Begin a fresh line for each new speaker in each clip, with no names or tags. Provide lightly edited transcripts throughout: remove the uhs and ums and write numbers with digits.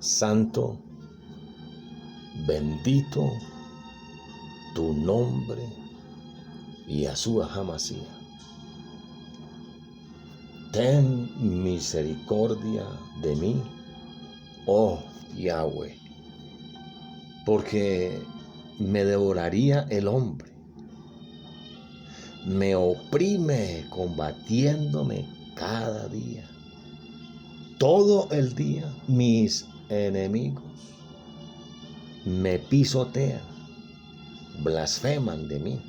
santo, bendito tu nombre, Yahshua HaMashiach. Ten misericordia de mí, oh Yahweh, porque me devoraría el hombre, me oprime combatiéndome cada día. Todo el día mis enemigos me pisotean, blasfeman de mí,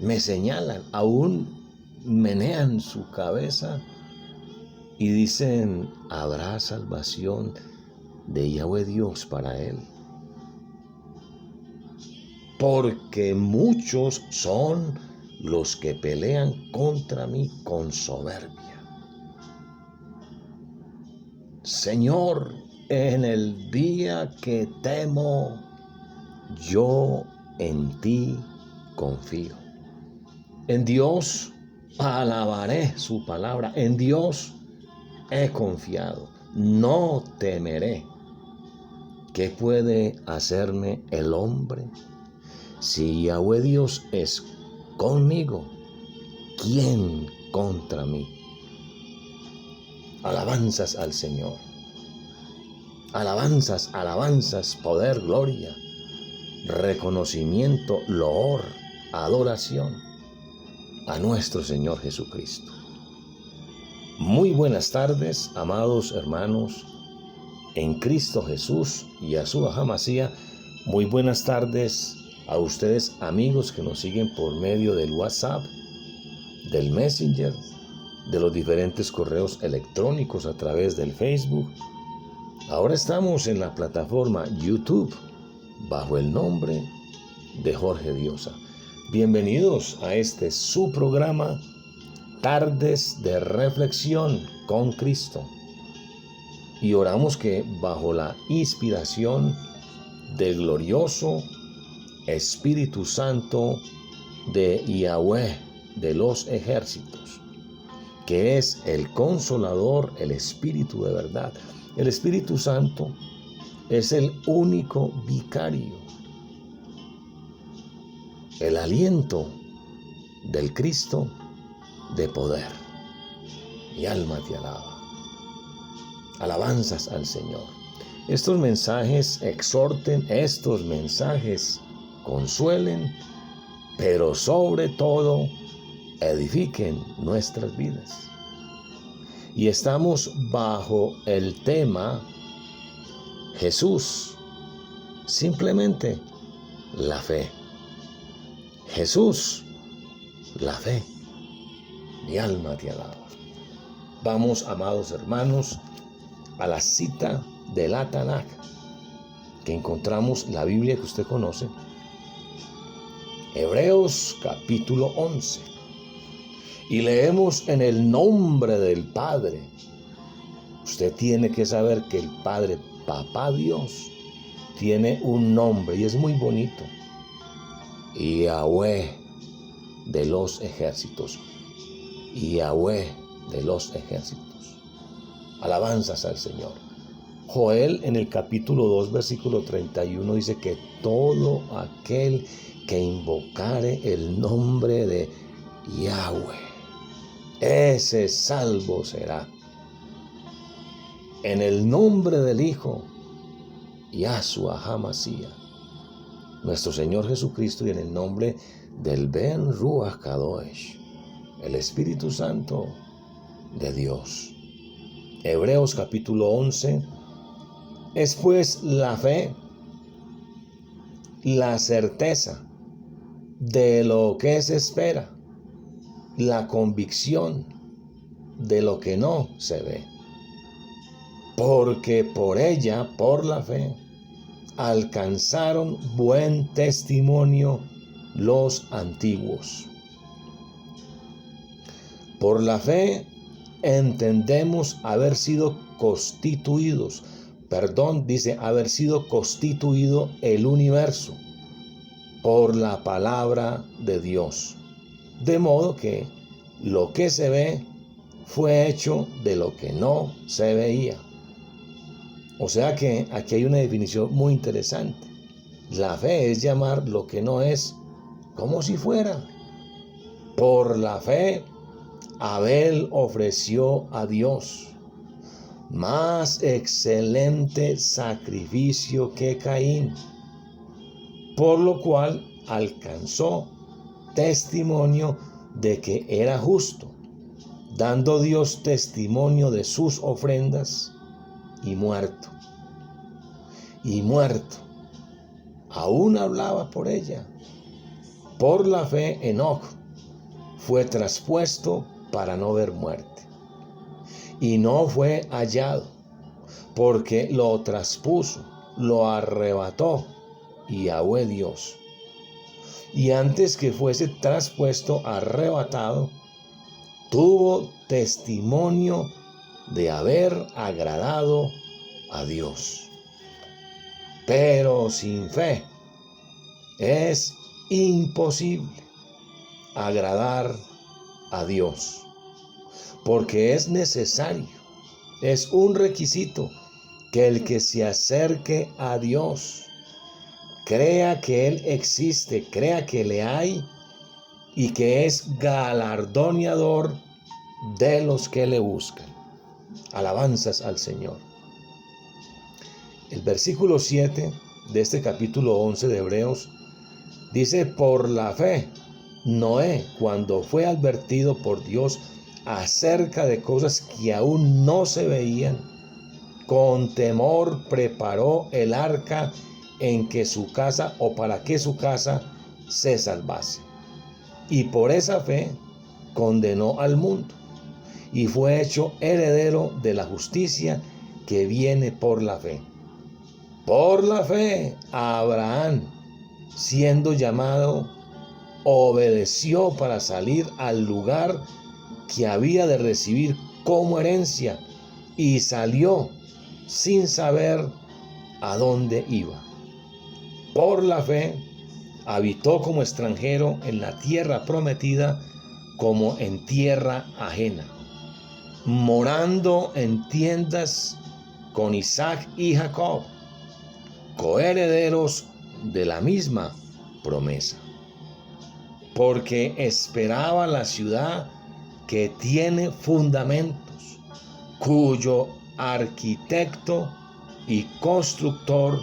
me señalan, aún menean su cabeza y dicen: habrá salvación de Yahweh Dios para él. Porque muchos son los que pelean contra mí con soberbia. Señor, en el día que temo, yo en ti confío. En Dios alabaré su palabra. En Dios he confiado. No temeré. ¿Qué puede hacerme el hombre? Si Yahweh Dios es conmigo, ¿quién contra mí? Alabanzas al Señor. Alabanzas, alabanzas, poder, gloria, reconocimiento, loor, adoración a nuestro Señor Jesucristo. Muy buenas tardes, amados hermanos en Cristo Jesús y Yahshua HaMashiach. Muy buenas tardes a ustedes, amigos que nos siguen por medio del WhatsApp, del Messenger, de los diferentes correos electrónicos a través del Facebook. Ahora estamos en la plataforma YouTube bajo el nombre de Jorge Diosa. Bienvenidos a este su programa, Tardes de Reflexión con Cristo. Y oramos que bajo la inspiración del glorioso Espíritu Santo de Yahweh de los ejércitos, que es el Consolador, el Espíritu de verdad. El Espíritu Santo es el único vicario, el aliento del Cristo de poder. Mi alma te alaba. Alabanzas al Señor. Estos mensajes exhorten, estos mensajes consuelen, pero sobre todo edifiquen nuestras vidas. Y estamos bajo el tema Jesús, simplemente la fe. Jesús, la fe. Mi alma te alaba. Vamos, amados hermanos, a la cita de la Tanaj, que encontramos la Biblia que usted conoce, Hebreos capítulo 11, y leemos en el nombre del Padre. Usted tiene que saber que el Padre, Papá Dios, tiene un nombre y es muy bonito: Yahweh de los ejércitos. Yahweh de los ejércitos. Alabanzas al Señor. Joel en el capítulo 2 versículo 31 dice que todo aquel que invocare el nombre de Yahweh, ese salvo será. En el nombre del Hijo, Yahshua HaMashiach, nuestro Señor Jesucristo, y en el nombre del Ben Ruach Kadosh, el Espíritu Santo de Dios. Hebreos capítulo 11 es pues la fe, la certeza de lo que se espera, la convicción de lo que no se ve. Porque por ella, por la fe, alcanzaron buen testimonio los antiguos. Por la fe entendemos haber sido constituido el universo por la palabra de Dios. De modo que lo que se ve fue hecho de lo que no se veía. O sea que aquí hay una definición muy interesante. La fe es llamar lo que no es como si fuera. Por la fe, Abel ofreció a Dios más excelente sacrificio que Caín, por lo cual alcanzó testimonio de que era justo, dando Dios testimonio de sus ofrendas, y muerto, aún hablaba por ella. Por la fe, Enoc fue traspuesto para no ver muerte, y no fue hallado, porque lo traspuso, lo arrebató Yahweh Dios. Y antes que fuese traspuesto, arrebatado, tuvo testimonio de haber agradado a Dios. Pero sin fe es imposible agradar a Dios, porque es necesario, es un requisito que el que se acerque a Dios crea que Él existe, crea que le hay y que es galardoneador de los que le buscan. Alabanzas al Señor. El versículo 7 de este capítulo 11 de Hebreos dice: por la fe, Noé, cuando fue advertido por Dios acerca de cosas que aún no se veían, con temor preparó el arca en que su casa, o para que su casa se salvase. Y por esa fe condenó al mundo y fue hecho heredero de la justicia que viene por la fe. Por la fe, Abraham, siendo llamado, obedeció para salir al lugar que había de recibir como herencia, y salió sin saber a dónde iba. Por la fe, habitó como extranjero en la tierra prometida, como en tierra ajena, morando en tiendas con Isaac y Jacob, coherederos de la misma promesa, porque esperaba la ciudad que tiene fundamentos, cuyo arquitecto y constructor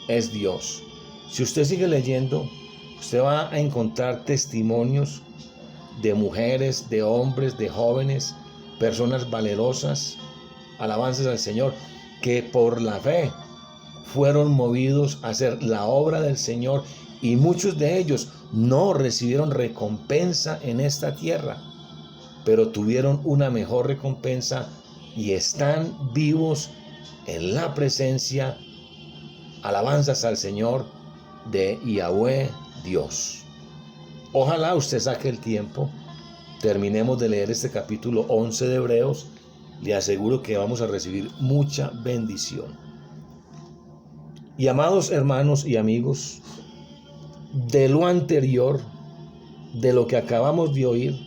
es Dios. Si usted sigue leyendo, usted va a encontrar testimonios de mujeres, de hombres, de jóvenes, personas valerosas, alabanzas al Señor, que por la fe fueron movidos a hacer la obra del Señor, y muchos de ellos no recibieron recompensa en esta tierra, pero tuvieron una mejor recompensa y están vivos en la presencia, alabanzas al Señor, de Yahweh Dios. Ojalá usted saque el tiempo, terminemos de leer este capítulo 11 de Hebreos. Le aseguro que vamos a recibir mucha bendición. Y amados hermanos y amigos, de lo anterior, de lo que acabamos de oír,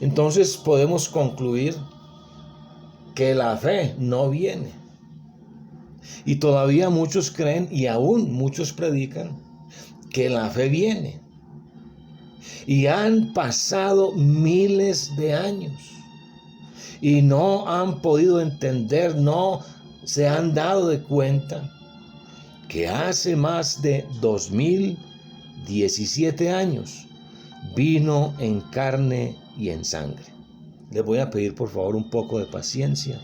entonces podemos concluir que la fe no viene. Y todavía muchos creen, y aún muchos predican, que la fe viene. Y han pasado miles de años y no han podido entender, no se han dado de cuenta que hace más de 2017 años vino en carne y en sangre. Les voy a pedir por favor un poco de paciencia.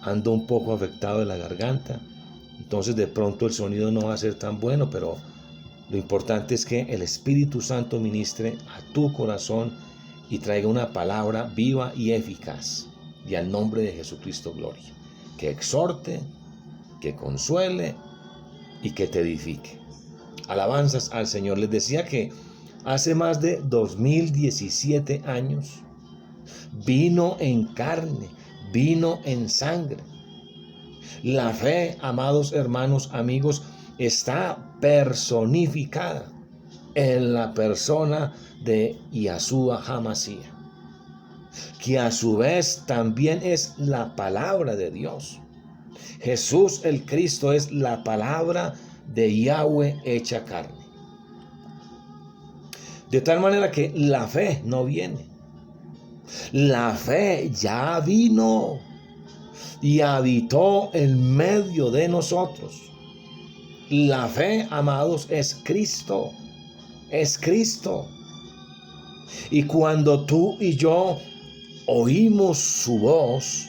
Ando un poco afectado de la garganta, entonces de pronto el sonido no va a ser tan bueno, pero lo importante es que el Espíritu Santo ministre a tu corazón y traiga una palabra viva y eficaz. Y al nombre de Jesucristo, gloria. Que exhorte, que consuele y que te edifique. Alabanzas al Señor. Les decía que hace más de 2017 años vino en carne, vino en sangre. La fe, amados hermanos, amigos, está personificada en la persona de Yahshua HaMashiach, que a su vez también es la palabra de Dios. Jesús el Cristo es la palabra de Yahweh hecha carne. De tal manera que la fe no viene. La fe ya vino y habitó en medio de nosotros. La fe, amados, es Cristo. Es Cristo. Y cuando tú y yo oímos su voz,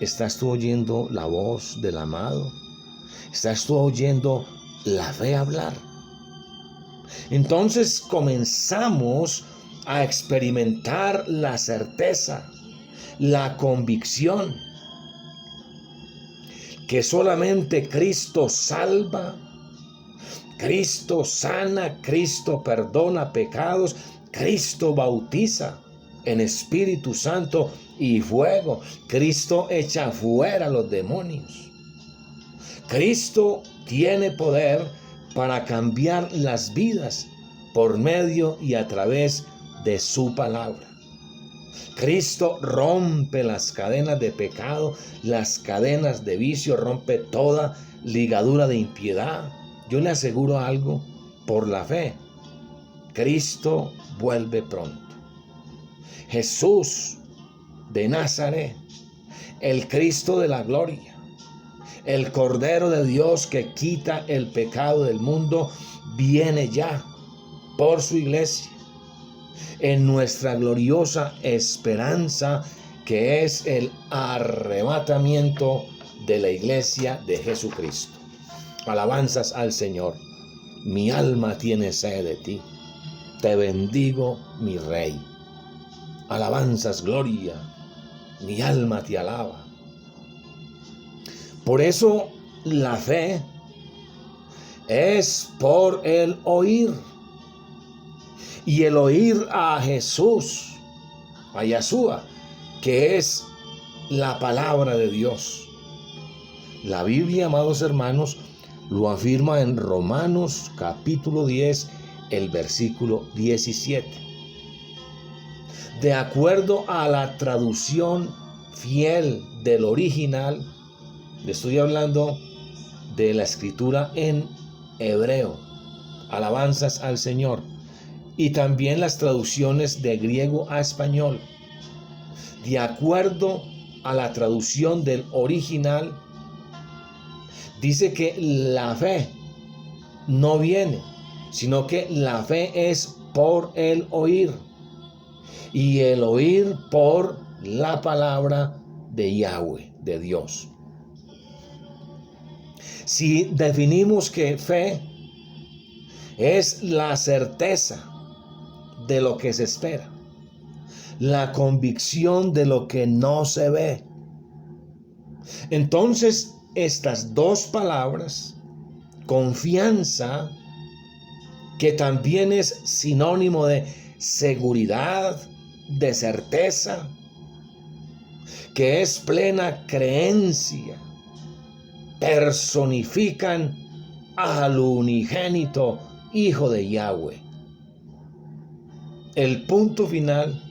¿estás tú oyendo la voz del amado? ¿Estás tú oyendo la fe hablar? Entonces comenzamos a experimentar la certeza, la convicción que solamente Cristo salva, Cristo sana, Cristo perdona pecados, Cristo bautiza en Espíritu Santo y fuego. Cristo echa fuera a los demonios. Cristo tiene poder para cambiar las vidas por medio y a través de su palabra. Cristo rompe las cadenas de pecado, las cadenas de vicio, rompe toda ligadura de impiedad. Yo le aseguro algo, por la fe, Cristo vuelve pronto. Jesús de Nazaret, el Cristo de la gloria, el Cordero de Dios que quita el pecado del mundo, viene ya por su iglesia en nuestra gloriosa esperanza, que es el arrebatamiento de la iglesia de Jesucristo. Alabanzas al Señor. Mi alma tiene sed de ti. Te bendigo, mi Rey. Alabanzas, gloria. Mi alma te alaba. Por eso la fe es por el oír. Y el oír a Jesús, a Yahshua, que es la palabra de Dios. La Biblia, amados hermanos, lo afirma en Romanos capítulo 10, el versículo 17. De acuerdo a la traducción fiel del original, le estoy hablando de la escritura en hebreo. Alabanzas al Señor. Y también las traducciones de griego a español. De acuerdo a la traducción del original, dice que la fe no viene, sino que la fe es por el oír. Y el oír por la palabra de Yahweh, de Dios. Si definimos que fe es la certeza de lo que se espera, la convicción de lo que no se ve, entonces estas dos palabras, confianza, que también es sinónimo de seguridad, de certeza, que es plena creencia, personifican al unigénito Hijo de Yahweh. El punto final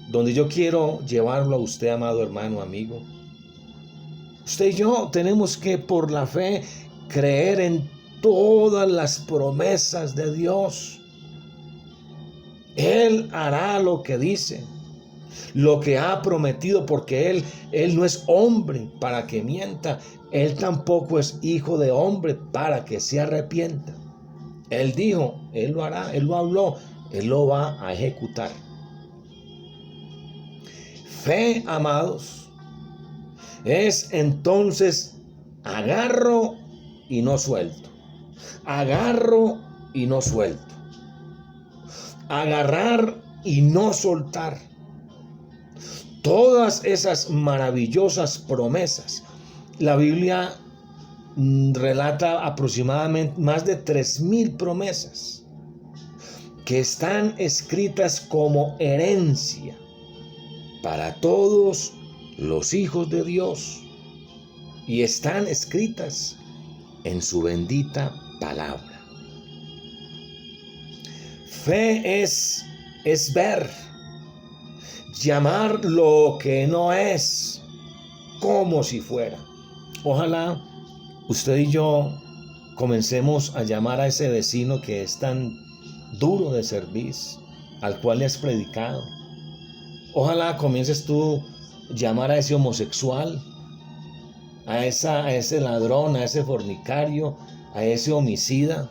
donde yo quiero llevarlo a usted, amado hermano, amigo. Usted y yo tenemos que, por la fe, creer en todas las promesas de Dios. Él hará lo que dice, lo que ha prometido, porque Él no es hombre para que mienta. Él tampoco es hijo de hombre para que se arrepienta. Él dijo, Él lo hará, Él lo habló, Él lo va a ejecutar. Fe, amados, es entonces agarro y no suelto. Agarro y no suelto. Agarrar y no soltar. Todas esas maravillosas promesas. La Biblia relata aproximadamente más de 3,000 promesas que están escritas como herencia para todos los hijos de Dios y están escritas en su bendita palabra. Fe es ver, llamar lo que no es como si fuera. Ojalá usted y yo comencemos a llamar a ese vecino que es tan duro de servir, al cual le has predicado. Ojalá comiences tú a llamar a ese homosexual, a ese ladrón, a ese fornicario, a ese homicida,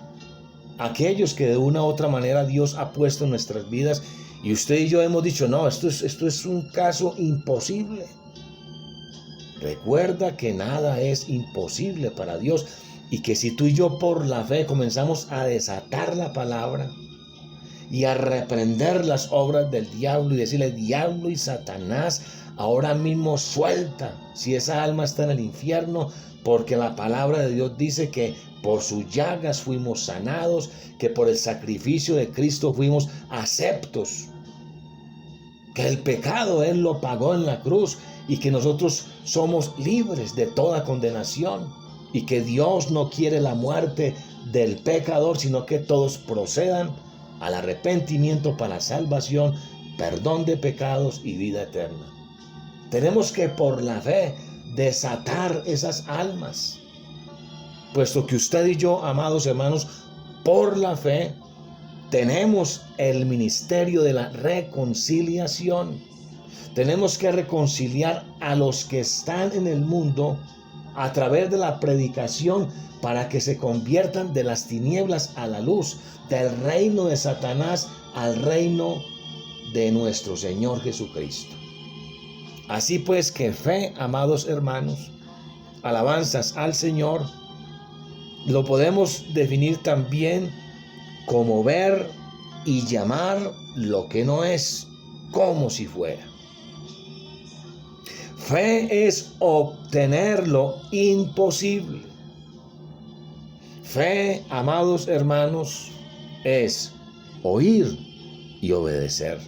aquellos que de una u otra manera Dios ha puesto en nuestras vidas y usted y yo hemos dicho, no, esto es un caso imposible. Recuerda que nada es imposible para Dios y que si tú y yo por la fe comenzamos a desatar la palabra y a reprender las obras del diablo y decirle, diablo y Satanás, ahora mismo suelta si esa alma está en el infierno, porque la palabra de Dios dice que por sus llagas fuimos sanados, que por el sacrificio de Cristo fuimos aceptos, que el pecado Él lo pagó en la cruz y que nosotros somos libres de toda condenación y que Dios no quiere la muerte del pecador, sino que todos procedan al arrepentimiento para salvación, perdón de pecados y vida eterna. Tenemos que por la fe desatar esas almas, puesto que usted y yo, amados hermanos, por la fe tenemos el ministerio de la reconciliación. Tenemos que reconciliar a los que están en el mundo a través de la predicación para que se conviertan de las tinieblas a la luz, del reino de Satanás al reino de nuestro Señor Jesucristo. Así pues que fe, amados hermanos, alabanzas al Señor, lo podemos definir también como ver y llamar lo que no es como si fuera. Fe es obtener lo imposible. Fe, amados hermanos, es oír y obedecer.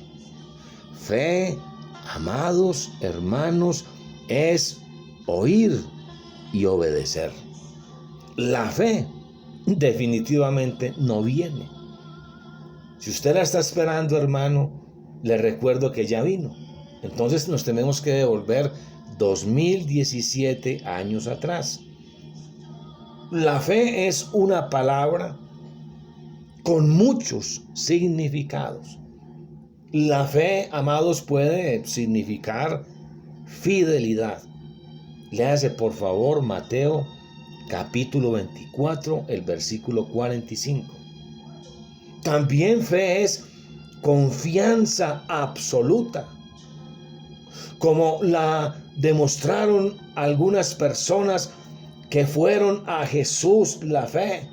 Fe, amados hermanos, es oír y obedecer. La fe definitivamente no viene. Si usted la está esperando, hermano, le recuerdo que ya vino. Entonces nos tenemos que devolver 2017 años atrás. La fe es una palabra con muchos significados. La fe, amados, puede significar fidelidad. Léase por favor Mateo capítulo 24, el versículo 45. También fe es confianza absoluta, como la demostraron algunas personas que fueron a Jesús la fe,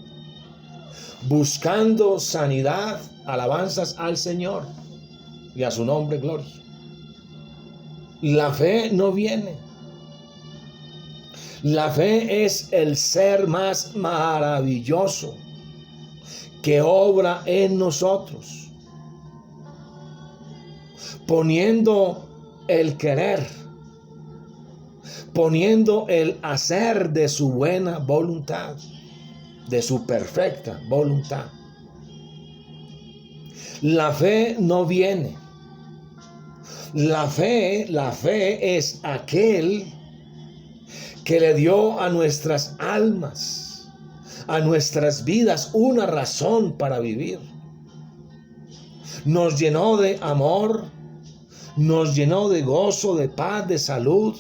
buscando sanidad, alabanzas al Señor y a su nombre gloria. La fe no viene. La fe es el ser más maravilloso que obra en nosotros, poniendo el querer, poniendo el hacer de su buena voluntad, de su perfecta voluntad. La fe no viene. La fe es aquel que le dio a nuestras almas, a nuestras vidas, una razón para vivir. Nos llenó de amor, nos llenó de gozo, de paz, de salud.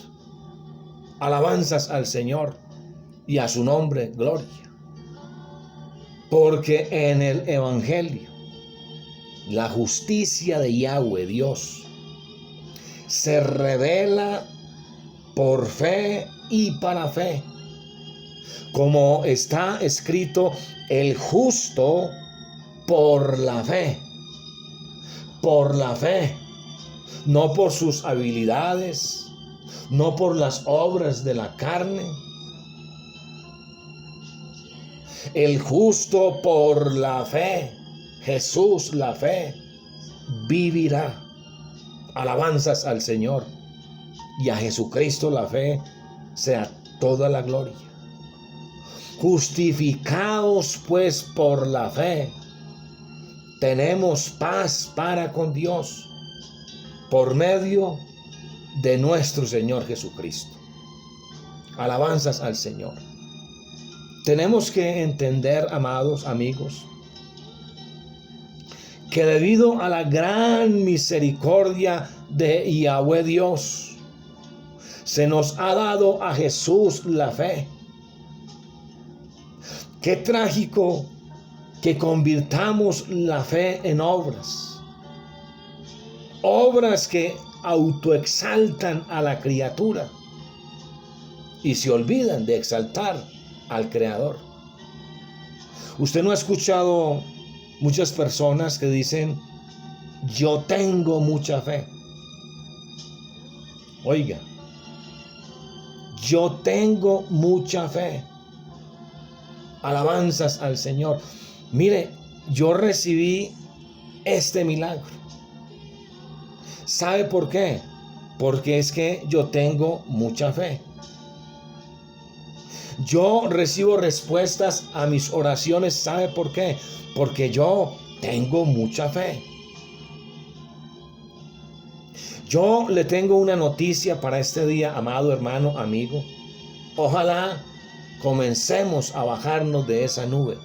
Alabanzas al Señor y a su nombre, gloria. Porque en el Evangelio, la justicia de Yahweh, Dios, se revela por fe y para fe. Como está escrito, el justo por la fe. Por la fe. No por sus habilidades, no por las obras de la carne. El justo por la fe, Jesús la fe, vivirá. Alabanzas al Señor. Y a Jesucristo la fe sea toda la gloria. Justificados pues por la fe, tenemos paz para con Dios por medio de nuestro Señor Jesucristo. Alabanzas al Señor. Tenemos que entender, amados amigos, que debido a la gran misericordia de Yahweh Dios, se nos ha dado a Jesús la fe. Qué trágico que convirtamos la fe en obras. Obras que autoexaltan a la criatura y se olvidan de exaltar al Creador. Usted no ha escuchado muchas personas que dicen: yo tengo mucha fe. Oiga, yo tengo mucha fe. Alabanzas al Señor. Mire, yo recibí este milagro. ¿Sabe por qué? Porque es que yo tengo mucha fe. Yo recibo respuestas a mis oraciones. ¿Sabe por qué? Porque yo tengo mucha fe. Yo le tengo una noticia para este día, amado hermano, amigo. Ojalá comencemos a bajarnos de esa nube.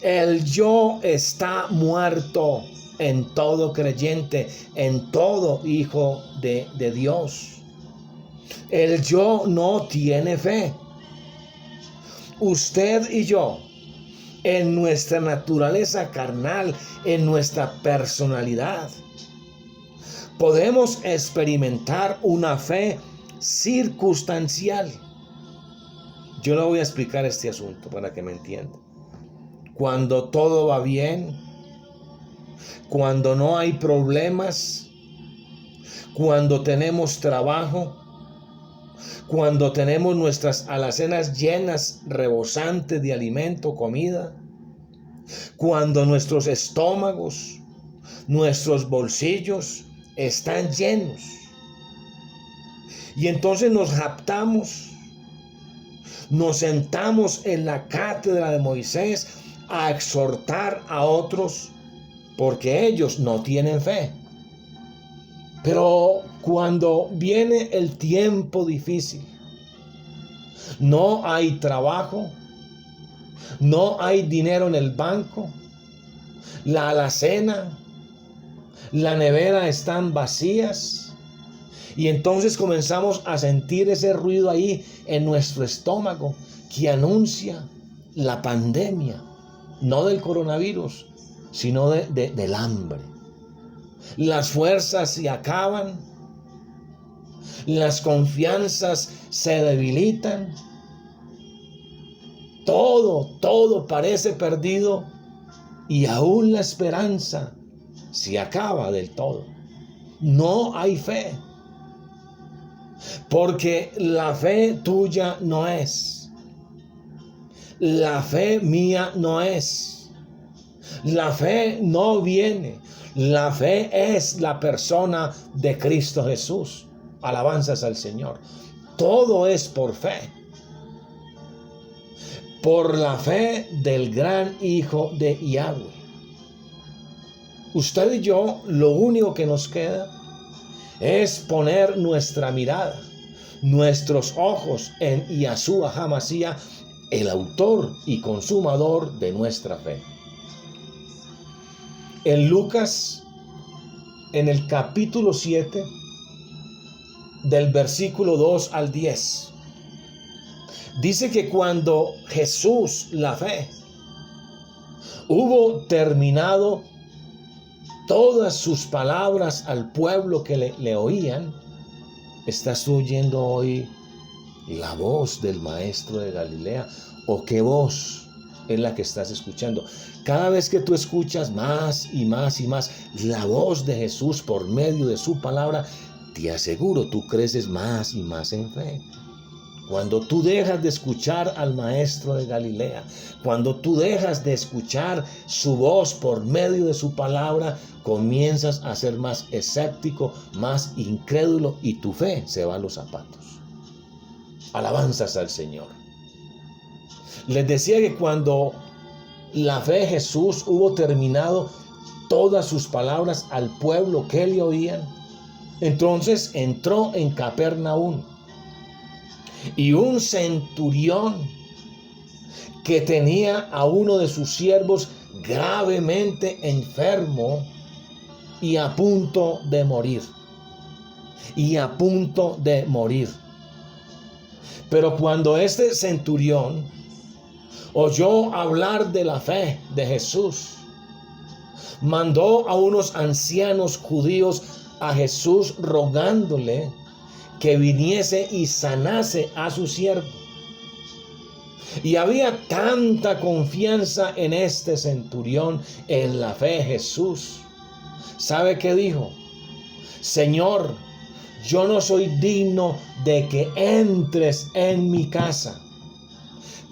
El yo está muerto en todo creyente, en todo hijo de Dios. El yo no tiene fe. Usted y yo, en nuestra naturaleza carnal, en nuestra personalidad, podemos experimentar una fe circunstancial. Yo le voy a explicar este asunto para que me entienda. Cuando todo va bien, cuando no hay problemas, cuando tenemos trabajo, cuando tenemos nuestras alacenas llenas, rebosantes de alimento, comida, cuando nuestros estómagos, nuestros bolsillos están llenos. Y entonces nos jactamos, nos sentamos en la cátedra de Moisés a exhortar a otros porque ellos no tienen fe. Pero cuando viene el tiempo difícil, no hay trabajo, no hay dinero en el banco, la alacena, la nevera están vacías, y entonces comenzamos a sentir ese ruido ahí en nuestro estómago que anuncia la pandemia, no del coronavirus, sino del hambre. Las fuerzas se acaban, las confianzas se debilitan, todo parece perdido y aún la esperanza se acaba del todo. No hay fe, porque la fe tuya no es, la fe mía no es, la fe no viene. La fe es la persona de Cristo Jesús. Alabanzas al Señor. Todo es por fe. Por la fe del gran Hijo de Yahweh. Usted y yo, lo único que nos queda es poner nuestra mirada, nuestros ojos en Yahshua HaMashiach, el autor y consumador de nuestra fe. En Lucas, en el capítulo 7, del versículo 2 al 10, dice que cuando Jesús, la fe, hubo terminado todas sus palabras al pueblo que le oían, ¿estás oyendo hoy la voz del maestro de Galilea? ¿O qué voz es la que estás escuchando? Cada vez que tú escuchas más y más y más la voz de Jesús por medio de su palabra, te aseguro, tú creces más y más en fe. Cuando tú dejas de escuchar al maestro de Galilea, cuando tú dejas de escuchar su voz por medio de su palabra, comienzas a ser más escéptico, más incrédulo, y tu fe se va a los zapatos. Alabanzas al Señor. Les decía que cuando la fe de Jesús hubo terminado todas sus palabras al pueblo que le oían, entonces entró en Capernaum. Y un centurión que tenía a uno de sus siervos gravemente enfermo y a punto de morir. Y a punto de morir. Pero cuando este centurión oyó hablar de la fe de Jesús, mandó a unos ancianos judíos a Jesús rogándole que viniese y sanase a su siervo. Y había tanta confianza en este centurión, en la fe de Jesús. ¿Sabe qué dijo? Señor, yo no soy digno de que entres en mi casa,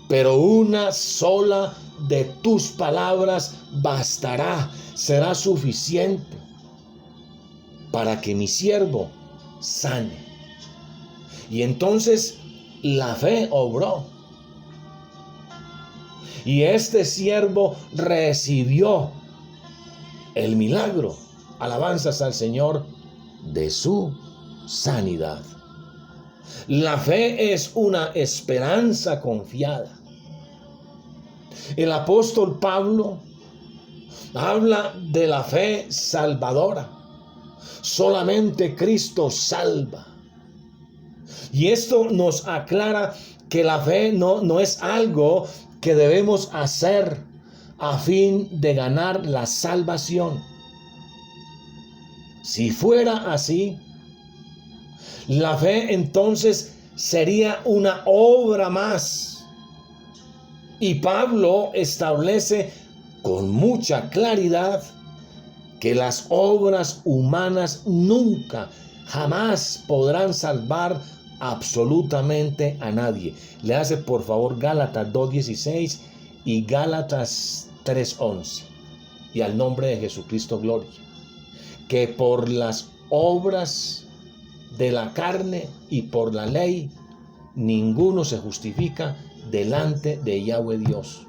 pero una sola de tus palabras bastará, será suficiente para que mi siervo sane. Y entonces la fe obró. Y este siervo recibió el milagro, alabanzas al Señor, de su sanidad. La fe es una esperanza confiada. El apóstol Pablo habla de la fe salvadora. Solamente Cristo salva. Y esto nos aclara que la fe no es algo que debemos hacer a fin de ganar la salvación. Si fuera así, la fe entonces sería una obra más. Y Pablo establece con mucha claridad que las obras humanas nunca, jamás podrán salvar absolutamente a nadie. Le hace por favor Gálatas 2:16 y Gálatas 3:11. Y al nombre de Jesucristo, gloria. Que por las obras de la carne y por la ley, ninguno se justifica delante de Yahweh Dios.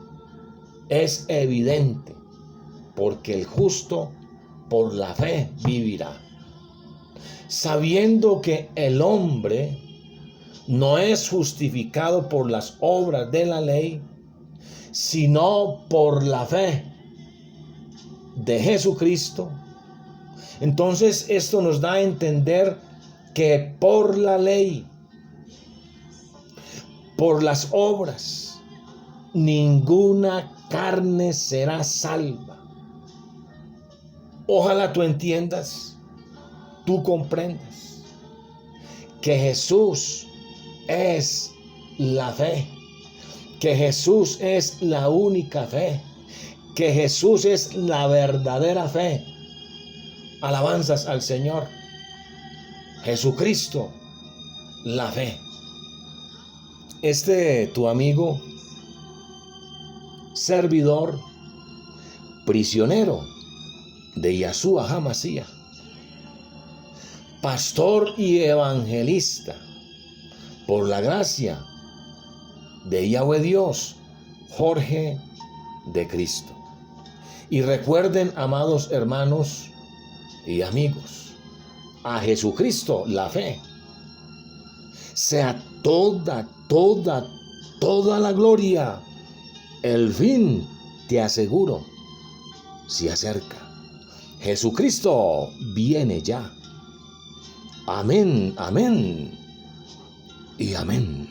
Es evidente, porque el justo por la fe vivirá. Sabiendo que el hombre no es justificado por las obras de la ley, sino por la fe de Jesucristo. Entonces esto nos da a entender que por la ley, por las obras, ninguna carne será salva. Ojalá tú entiendas, tú comprendas que Jesús es la fe, que Jesús es la única fe, que Jesús es la verdadera fe. Alabanzas al Señor. Jesucristo, la fe. Tu amigo, servidor, prisionero de Yahshua HaMashiach, pastor y evangelista, por la gracia de Yahweh Dios, Jorge de Cristo. Y recuerden, amados hermanos y amigos, a Jesucristo la fe sea toda la gloria. El fin, te aseguro, se acerca. Jesucristo viene ya. Amén, amén y amén.